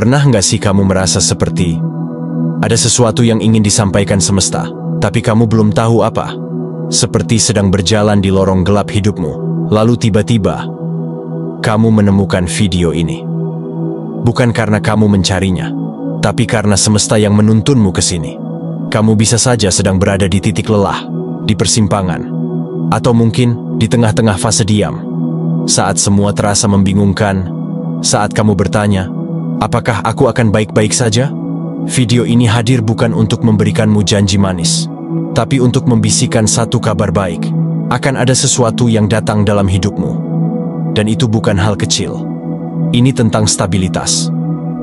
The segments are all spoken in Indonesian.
Pernah nggak sih kamu merasa seperti ada sesuatu yang ingin disampaikan semesta, tapi kamu belum tahu apa? Seperti sedang berjalan di lorong gelap hidupmu, lalu tiba-tiba kamu menemukan video ini. Bukan karena kamu mencarinya, tapi karena semesta yang menuntunmu ke sini. Kamu bisa saja sedang berada di titik lelah, di persimpangan, atau mungkin di tengah-tengah fase diam. Saat semua terasa membingungkan, saat kamu bertanya, apakah aku akan baik-baik saja? Video ini hadir bukan untuk memberikanmu janji manis, tapi untuk membisikkan satu kabar baik. Akan ada sesuatu yang datang dalam hidupmu. Dan itu bukan hal kecil. Ini tentang stabilitas,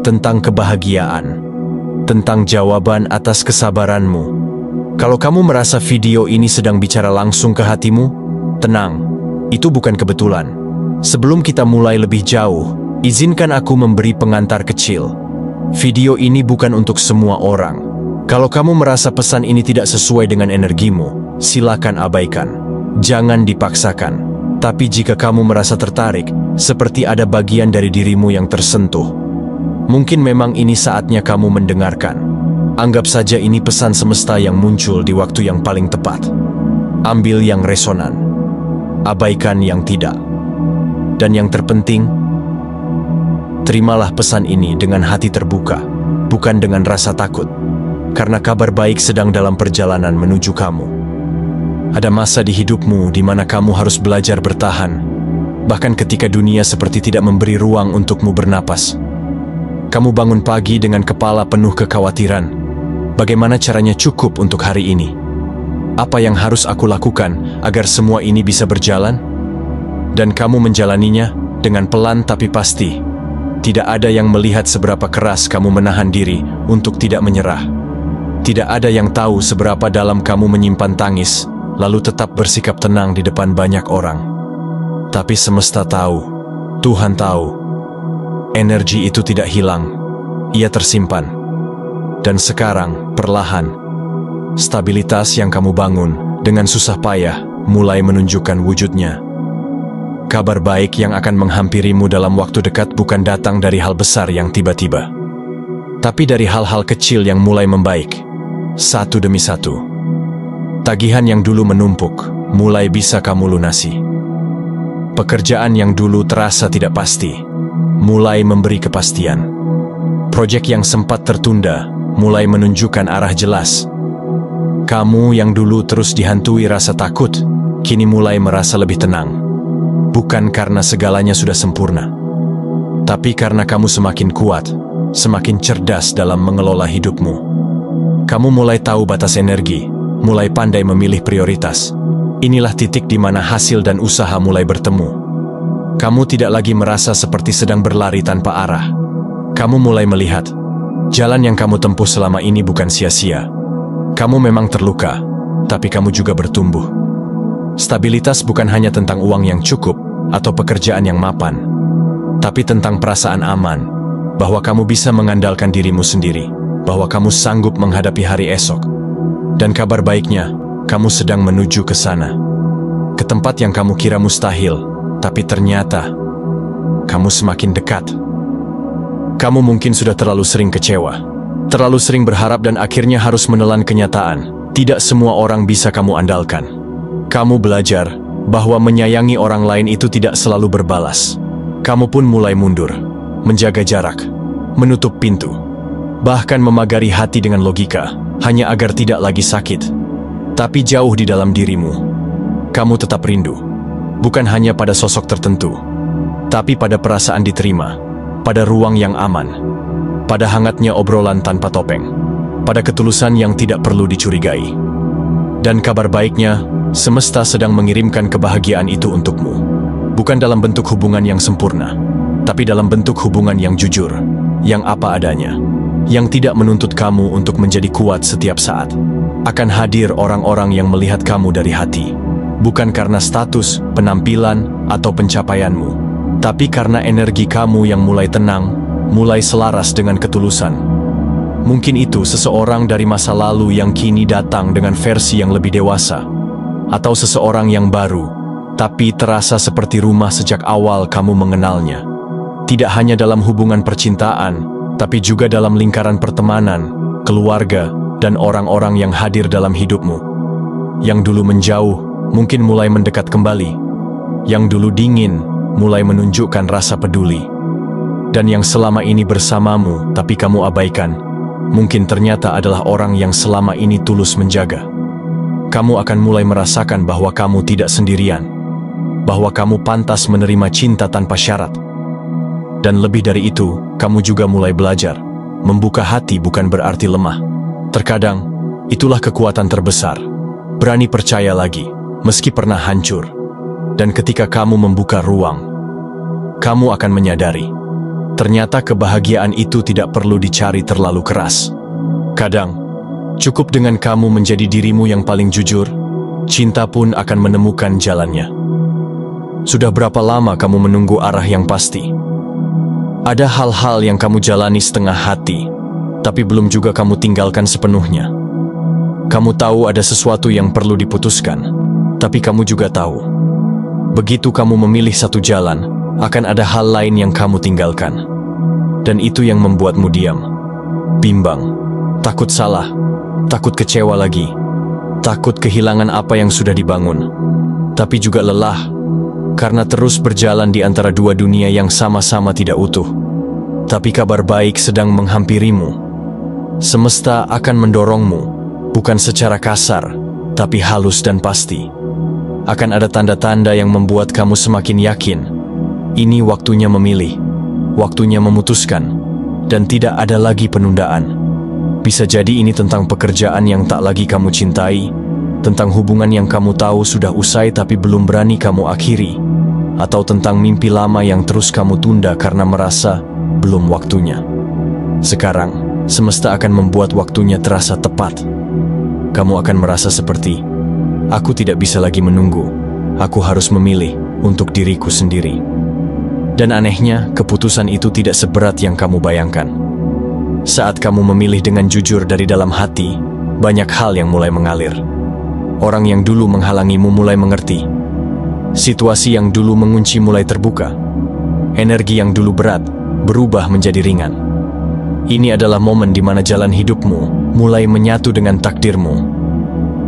tentang kebahagiaan, tentang jawaban atas kesabaranmu. Kalau kamu merasa video ini sedang bicara langsung ke hatimu, tenang, itu bukan kebetulan. Sebelum kita mulai lebih jauh, izinkan aku memberi pengantar kecil. Video ini bukan untuk semua orang. Kalau kamu merasa pesan ini tidak sesuai dengan energimu, silakan abaikan. Jangan dipaksakan. Tapi jika kamu merasa tertarik, seperti ada bagian dari dirimu yang tersentuh, mungkin memang ini saatnya kamu mendengarkan. Anggap saja ini pesan semesta yang muncul di waktu yang paling tepat. Ambil yang resonan, abaikan yang tidak. Dan yang terpenting, terimalah pesan ini dengan hati terbuka, bukan dengan rasa takut, karena kabar baik sedang dalam perjalanan menuju kamu. Ada masa di hidupmu di mana kamu harus belajar bertahan, bahkan ketika dunia seperti tidak memberi ruang untukmu bernapas. Kamu bangun pagi dengan kepala penuh kekhawatiran. Bagaimana caranya cukup untuk hari ini? Apa yang harus aku lakukan agar semua ini bisa berjalan? Dan kamu menjalaninya dengan pelan tapi pasti. Tidak ada yang melihat seberapa keras kamu menahan diri untuk tidak menyerah. Tidak ada yang tahu seberapa dalam kamu menyimpan tangis, lalu tetap bersikap tenang di depan banyak orang. Tapi semesta tahu, Tuhan tahu, energi itu tidak hilang, ia tersimpan. Dan sekarang, perlahan, stabilitas yang kamu bangun dengan susah payah mulai menunjukkan wujudnya. Kabar baik yang akan menghampirimu dalam waktu dekat bukan datang dari hal besar yang tiba-tiba, tapi dari hal-hal kecil yang mulai membaik, satu demi satu. Tagihan yang dulu menumpuk, mulai bisa kamu lunasi. Pekerjaan yang dulu terasa tidak pasti, mulai memberi kepastian. Proyek yang sempat tertunda, mulai menunjukkan arah jelas. Kamu yang dulu terus dihantui rasa takut, kini mulai merasa lebih tenang. Bukan karena segalanya sudah sempurna, tapi karena kamu semakin kuat, semakin cerdas dalam mengelola hidupmu. Kamu mulai tahu batas energi, mulai pandai memilih prioritas. Inilah titik di mana hasil dan usaha mulai bertemu. Kamu tidak lagi merasa seperti sedang berlari tanpa arah. Kamu mulai melihat, jalan yang kamu tempuh selama ini bukan sia-sia. Kamu memang terluka, tapi kamu juga bertumbuh. Stabilitas bukan hanya tentang uang yang cukup atau pekerjaan yang mapan, tapi tentang perasaan aman, bahwa kamu bisa mengandalkan dirimu sendiri, bahwa kamu sanggup menghadapi hari esok. Dan kabar baiknya, kamu sedang menuju ke sana, ke tempat yang kamu kira mustahil, tapi ternyata kamu semakin dekat. Kamu mungkin sudah terlalu sering kecewa, terlalu sering berharap dan akhirnya harus menelan kenyataan. Tidak semua orang bisa kamu andalkan. Kamu belajar bahwa menyayangi orang lain itu tidak selalu berbalas. Kamu pun mulai mundur, menjaga jarak, menutup pintu, bahkan memagari hati dengan logika, hanya agar tidak lagi sakit. Tapi jauh di dalam dirimu, kamu tetap rindu, bukan hanya pada sosok tertentu, tapi pada perasaan diterima, pada ruang yang aman, pada hangatnya obrolan tanpa topeng, pada ketulusan yang tidak perlu dicurigai. Dan kabar baiknya, semesta sedang mengirimkan kebahagiaan itu untukmu. Bukan dalam bentuk hubungan yang sempurna, tapi dalam bentuk hubungan yang jujur, yang apa adanya, yang tidak menuntut kamu untuk menjadi kuat setiap saat. Akan hadir orang-orang yang melihat kamu dari hati, bukan karena status, penampilan, atau pencapaianmu, tapi karena energi kamu yang mulai tenang, mulai selaras dengan ketulusan. Mungkin itu seseorang dari masa lalu yang kini datang dengan versi yang lebih dewasa, atau seseorang yang baru, tapi terasa seperti rumah sejak awal kamu mengenalnya. Tidak hanya dalam hubungan percintaan, tapi juga dalam lingkaran pertemanan, keluarga, dan orang-orang yang hadir dalam hidupmu. Yang dulu menjauh, mungkin mulai mendekat kembali. Yang dulu dingin, mulai menunjukkan rasa peduli. Dan yang selama ini bersamamu, tapi kamu abaikan, mungkin ternyata adalah orang yang selama ini tulus menjaga. Kamu akan mulai merasakan bahwa kamu tidak sendirian, bahwa kamu pantas menerima cinta tanpa syarat. Dan lebih dari itu, kamu juga mulai belajar. Membuka hati bukan berarti lemah. Terkadang, itulah kekuatan terbesar. Berani percaya lagi, meski pernah hancur. Dan ketika kamu membuka ruang, kamu akan menyadari, ternyata kebahagiaan itu tidak perlu dicari terlalu keras. Kadang, cukup dengan kamu menjadi dirimu yang paling jujur, cinta pun akan menemukan jalannya. Sudah berapa lama kamu menunggu arah yang pasti? Ada hal-hal yang kamu jalani setengah hati, tapi belum juga kamu tinggalkan sepenuhnya. Kamu tahu ada sesuatu yang perlu diputuskan, tapi kamu juga tahu, begitu kamu memilih satu jalan, akan ada hal lain yang kamu tinggalkan. Dan itu yang membuatmu diam, bimbang, takut salah, takut kecewa lagi, takut kehilangan apa yang sudah dibangun, tapi juga lelah, karena terus berjalan di antara dua dunia yang sama-sama tidak utuh. Tapi kabar baik sedang menghampirimu. Semesta akan mendorongmu, bukan secara kasar, tapi halus dan pasti. Akan ada tanda-tanda yang membuat kamu semakin yakin. Ini waktunya memilih, waktunya memutuskan, dan tidak ada lagi penundaan. Bisa jadi ini tentang pekerjaan yang tak lagi kamu cintai, tentang hubungan yang kamu tahu sudah usai tapi belum berani kamu akhiri, atau tentang mimpi lama yang terus kamu tunda karena merasa belum waktunya. Sekarang, semesta akan membuat waktunya terasa tepat. Kamu akan merasa seperti, aku tidak bisa lagi menunggu, aku harus memilih untuk diriku sendiri. Dan anehnya, keputusan itu tidak seberat yang kamu bayangkan. Saat kamu memilih dengan jujur dari dalam hati, banyak hal yang mulai mengalir. Orang yang dulu menghalangimu mulai mengerti. Situasi yang dulu mengunci mulai terbuka. Energi yang dulu berat berubah menjadi ringan. Ini adalah momen di mana jalan hidupmu mulai menyatu dengan takdirmu.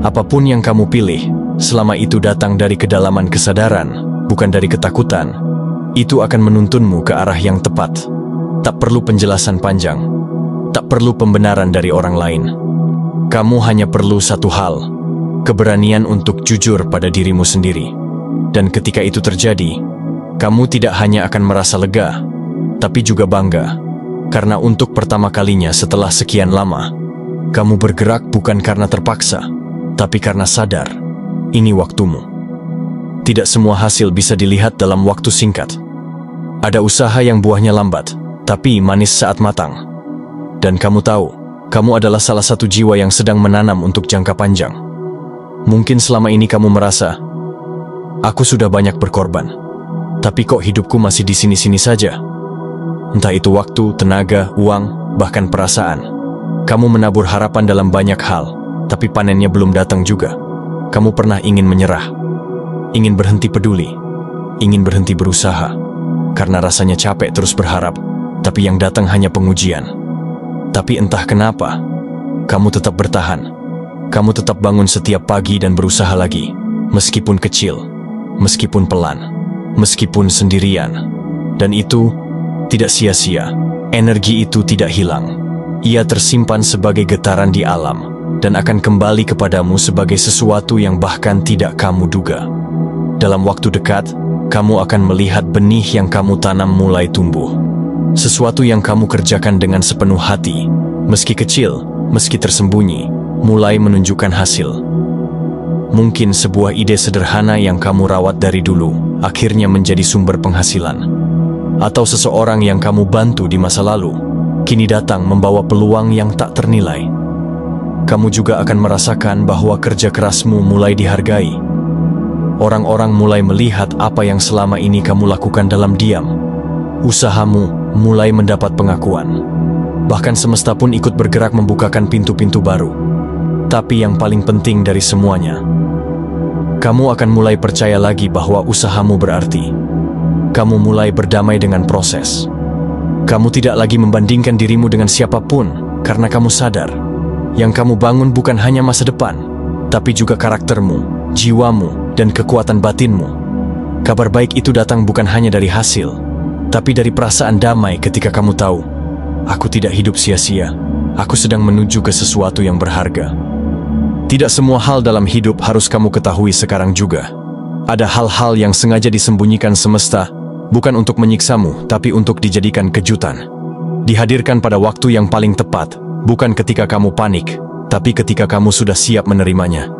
Apapun yang kamu pilih, selama itu datang dari kedalaman kesadaran, bukan dari ketakutan, itu akan menuntunmu ke arah yang tepat. Tak perlu penjelasan panjang, tak perlu pembenaran dari orang lain. Kamu hanya perlu satu hal, keberanian untuk jujur pada dirimu sendiri. Dan ketika itu terjadi, kamu tidak hanya akan merasa lega, tapi juga bangga. Karena untuk pertama kalinya setelah sekian lama, kamu bergerak bukan karena terpaksa, tapi karena sadar, ini waktumu. Tidak semua hasil bisa dilihat dalam waktu singkat. Ada usaha yang buahnya lambat, tapi manis saat matang. Dan kamu tahu, kamu adalah salah satu jiwa yang sedang menanam untuk jangka panjang. Mungkin selama ini kamu merasa, aku sudah banyak berkorban, tapi kok hidupku masih di sini-sini saja? Entah itu waktu, tenaga, uang, bahkan perasaan. Kamu menabur harapan dalam banyak hal, tapi panennya belum datang juga. Kamu pernah ingin menyerah, ingin berhenti peduli, ingin berhenti berusaha, karena rasanya capek terus berharap, tapi yang datang hanya pengujian. Tapi entah kenapa, kamu tetap bertahan. Kamu tetap bangun setiap pagi dan berusaha lagi, meskipun kecil, meskipun pelan, meskipun sendirian. Dan itu tidak sia-sia. Energi itu tidak hilang. Ia tersimpan sebagai getaran di alam, dan akan kembali kepadamu sebagai sesuatu yang bahkan tidak kamu duga. Dalam waktu dekat, kamu akan melihat benih yang kamu tanam mulai tumbuh. Sesuatu yang kamu kerjakan dengan sepenuh hati, meski kecil, meski tersembunyi, mulai menunjukkan hasil. Mungkin sebuah ide sederhana yang kamu rawat dari dulu, akhirnya menjadi sumber penghasilan. Atau seseorang yang kamu bantu di masa lalu, kini datang membawa peluang yang tak ternilai. Kamu juga akan merasakan bahwa kerja kerasmu mulai dihargai. Orang-orang mulai melihat apa yang selama ini kamu lakukan dalam diam. Usahamu mulai mendapat pengakuan. Bahkan semesta pun ikut bergerak membukakan pintu-pintu baru. Tapi yang paling penting dari semuanya, kamu akan mulai percaya lagi bahwa usahamu berarti. Kamu mulai berdamai dengan proses. Kamu tidak lagi membandingkan dirimu dengan siapapun karena kamu sadar yang kamu bangun bukan hanya masa depan, tapi juga karaktermu, jiwamu, dan kekuatan batinmu. Kabar baik itu datang bukan hanya dari hasil, tapi dari perasaan damai ketika kamu tahu, aku tidak hidup sia-sia, aku sedang menuju ke sesuatu yang berharga. Tidak semua hal dalam hidup harus kamu ketahui sekarang juga. Ada hal-hal yang sengaja disembunyikan semesta, bukan untuk menyiksamu, tapi untuk dijadikan kejutan. Dihadirkan pada waktu yang paling tepat, bukan ketika kamu panik, tapi ketika kamu sudah siap menerimanya.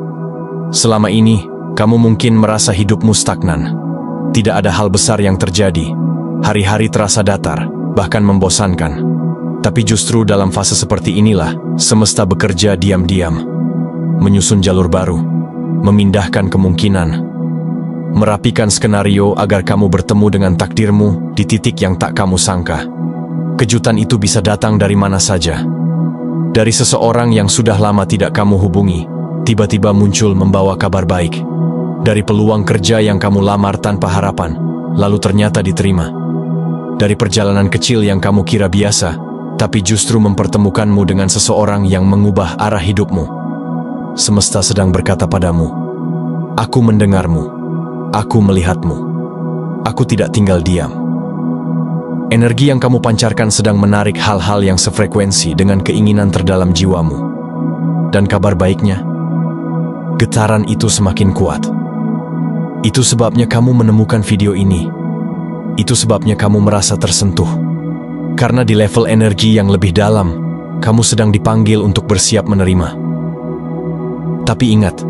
Selama ini, kamu mungkin merasa hidupmu stagnan. Tidak ada hal besar yang terjadi. Hari-hari terasa datar, bahkan membosankan. Tapi justru dalam fase seperti inilah, semesta bekerja diam-diam. Menyusun jalur baru, memindahkan kemungkinan, merapikan skenario agar kamu bertemu dengan takdirmu di titik yang tak kamu sangka. Kejutan itu bisa datang dari mana saja. Dari seseorang yang sudah lama tidak kamu hubungi, tiba-tiba muncul membawa kabar baik. Dari peluang kerja yang kamu lamar tanpa harapan, lalu ternyata diterima. Dari perjalanan kecil yang kamu kira biasa, tapi justru mempertemukanmu dengan seseorang yang mengubah arah hidupmu. Semesta sedang berkata padamu, aku mendengarmu. Aku melihatmu. Aku tidak tinggal diam. Energi yang kamu pancarkan sedang menarik hal-hal yang sefrekuensi dengan keinginan terdalam jiwamu. Dan kabar baiknya, getaran itu semakin kuat. Itu sebabnya kamu menemukan video ini. Itu sebabnya kamu merasa tersentuh. Karena di level energi yang lebih dalam, kamu sedang dipanggil untuk bersiap menerima. Tapi ingat,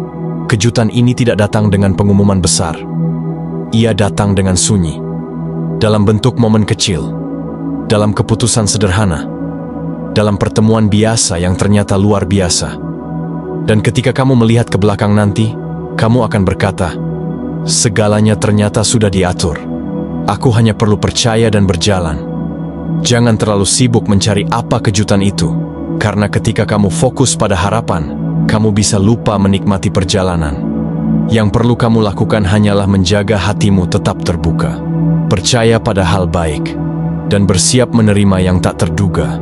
kejutan ini tidak datang dengan pengumuman besar. Ia datang dengan sunyi, dalam bentuk momen kecil, dalam keputusan sederhana, dalam pertemuan biasa yang ternyata luar biasa. Dan ketika kamu melihat ke belakang nanti, kamu akan berkata, segalanya ternyata sudah diatur. Aku hanya perlu percaya dan berjalan. Jangan terlalu sibuk mencari apa kejutan itu, karena ketika kamu fokus pada harapan, kamu bisa lupa menikmati perjalanan. Yang perlu kamu lakukan hanyalah menjaga hatimu tetap terbuka, percaya pada hal baik, dan bersiap menerima yang tak terduga,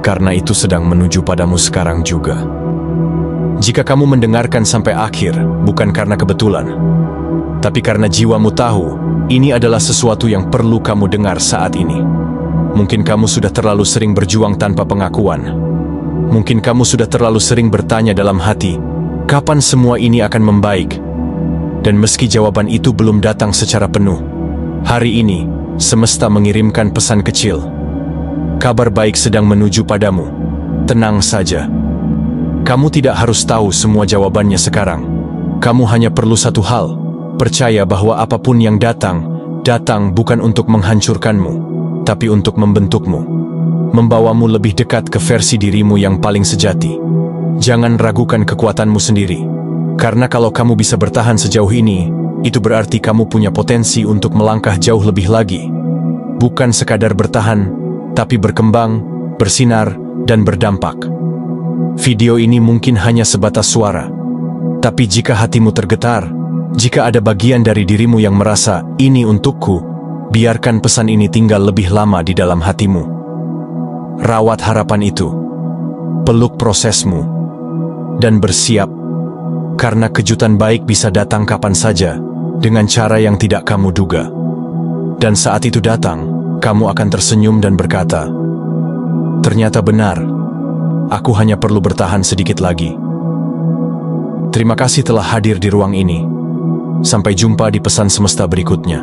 karena itu sedang menuju padamu sekarang juga. Jika kamu mendengarkan sampai akhir, bukan karena kebetulan, tapi karena jiwamu tahu, ini adalah sesuatu yang perlu kamu dengar saat ini. Mungkin kamu sudah terlalu sering berjuang tanpa pengakuan. Mungkin kamu sudah terlalu sering bertanya dalam hati, kapan semua ini akan membaik? Dan meski jawaban itu belum datang secara penuh, hari ini, semesta mengirimkan pesan kecil. Kabar baik sedang menuju padamu. Tenang saja. Kamu tidak harus tahu semua jawabannya sekarang. Kamu hanya perlu satu hal, percaya bahwa apapun yang datang bukan untuk menghancurkanmu, tapi untuk membentukmu. Membawamu lebih dekat ke versi dirimu yang paling sejati. Jangan ragukan kekuatanmu sendiri. Karena kalau kamu bisa bertahan sejauh ini, itu berarti kamu punya potensi untuk melangkah jauh lebih lagi. Bukan sekadar bertahan, tapi berkembang, bersinar, dan berdampak. Video ini mungkin hanya sebatas suara. Tapi jika hatimu tergetar, jika ada bagian dari dirimu yang merasa, ini untukku, biarkan pesan ini tinggal lebih lama di dalam hatimu. Rawat harapan itu. Peluk prosesmu. Dan bersiap. Karena kejutan baik bisa datang kapan saja, dengan cara yang tidak kamu duga. Dan saat itu datang, kamu akan tersenyum dan berkata, ternyata benar, aku hanya perlu bertahan sedikit lagi. Terima kasih telah hadir di ruang ini. Sampai jumpa di pesan semesta berikutnya.